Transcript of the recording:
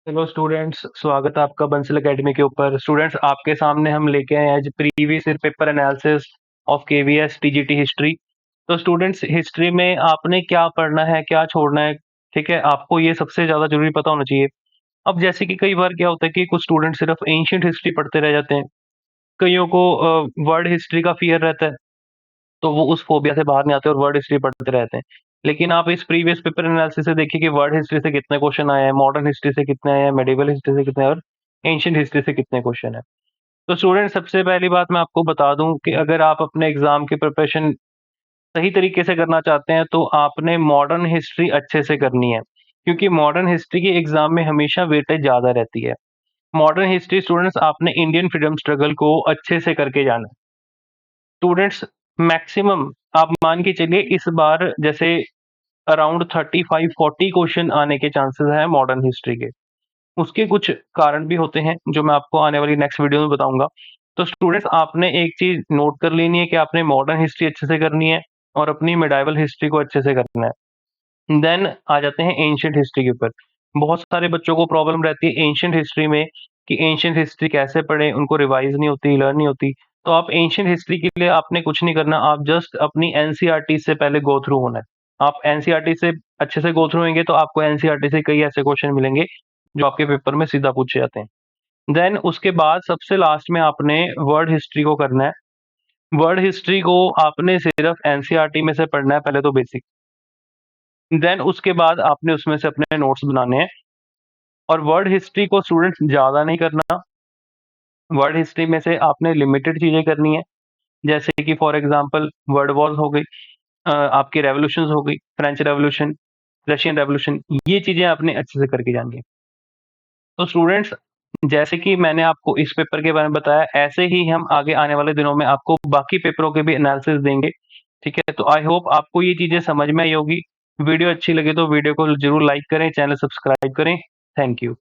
Hello students, स्वागत है आपका बंसल एकेडमी के ऊपर। स्टूडेंट्स, आपके सामने हम लेके आए हैं आज previous year paper analysis of KVS TGT history. तो स्टूडेंट्स, हिस्ट्री में आपने क्या पढ़ना है, क्या छोड़ना है, ठीक है, आपको ये सबसे ज़्यादा ज़रूरी पता होना चाहिए। अब जैसे कि कई बार क्या होता है कि कुछ स्टूडेंट सिर्फ एंशिएंट हिस्ट्री पढ़ते रह जाते हैं, कईयों को वर्ल्ड हिस्ट्री का फियर रहता है, तो वो उस फोबिया से बाहर नहीं आते और वर्ल्ड हिस्ट्री पढ़ते रहते हैं। लेकिन आप इस प्रीवियस पेपर एनालिसिस से देखिए कि वर्ल्ड हिस्ट्री से कितने क्वेश्चन आए हैं, मॉडर्न हिस्ट्री से कितने आए हैं, मेडिवल हिस्ट्री से कितने और एंशिएंट हिस्ट्री से कितने क्वेश्चन है। तो स्टूडेंट, सबसे पहली बात मैं आपको बता दूं कि अगर आप अपने एग्जाम की प्रिपरेशन सही तरीके से करना चाहते हैं तो आपने मॉडर्न हिस्ट्री अच्छे से करनी है, क्योंकि मॉडर्न हिस्ट्री के एग्जाम में हमेशा वेटेज ज्यादा रहती है। मॉडर्न हिस्ट्री स्टूडेंट्स, आपने इंडियन फ्रीडम स्ट्रगल को अच्छे से करके जाना है। स्टूडेंट्स, मैक्सिमम आप मान के चलिए इस बार जैसे अराउंड 35-40 क्वेश्चन आने के चांसेस हैं मॉडर्न हिस्ट्री के। उसके कुछ कारण भी होते हैं जो मैं आपको आने वाली नेक्स्ट वीडियो में बताऊंगा। तो स्टूडेंट्स, आपने एक चीज नोट कर लेनी है कि आपने मॉडर्न हिस्ट्री अच्छे से करनी है और अपनी मिडाइवल हिस्ट्री को अच्छे से करना है। देन आ जाते हैं एंशियंट हिस्ट्री के ऊपर। बहुत सारे बच्चों को प्रॉब्लम रहती है एंशियंट हिस्ट्री में कि एंशियंट हिस्ट्री कैसे पढ़ें, उनको रिवाइज नहीं होती, लर्न नहीं होती। तो आप एंशियंट हिस्ट्री के लिए आपने कुछ नहीं करना, आप जस्ट अपनी एनसीईआरटी से पहले गो थ्रू होना है। आप एनसीईआरटी से अच्छे से गो थ्रू होंगे तो आपको एनसीईआरटी से कई ऐसे क्वेश्चन मिलेंगे जो आपके पेपर में सीधा पूछे जाते हैं। देन उसके बाद सबसे लास्ट में आपने वर्ल्ड हिस्ट्री को करना है। वर्ल्ड हिस्ट्री को आपने सिर्फ एनसीईआरटी में से पढ़ना है, पहले तो बेसिक। देन उसके बाद आपने उसमें से अपने नोट्स बनाने हैं। और वर्ल्ड हिस्ट्री को स्टूडेंट्स ज़्यादा नहीं करना। वर्ल्ड हिस्ट्री में से आपने लिमिटेड चीज़ें करनी है, जैसे कि फॉर एग्जांपल वर्ल्ड वॉर्स हो गई, आपकी रेवोल्यूशंस हो गई, फ्रेंच रेवोल्यूशन, रशियन रेवोल्यूशन, ये चीज़ें आपने अच्छे से करके जानी है। तो स्टूडेंट्स, जैसे कि मैंने आपको इस पेपर के बारे में बताया, ऐसे ही हम आगे आने वाले दिनों में आपको बाकी पेपरों के भी एनालिसिस देंगे। ठीक है, तो आई होप आपको ये चीज़ें समझ में आई होगी। वीडियो अच्छी लगे तो वीडियो को जरूर लाइक करें, चैनल सब्सक्राइब करें। Thank you.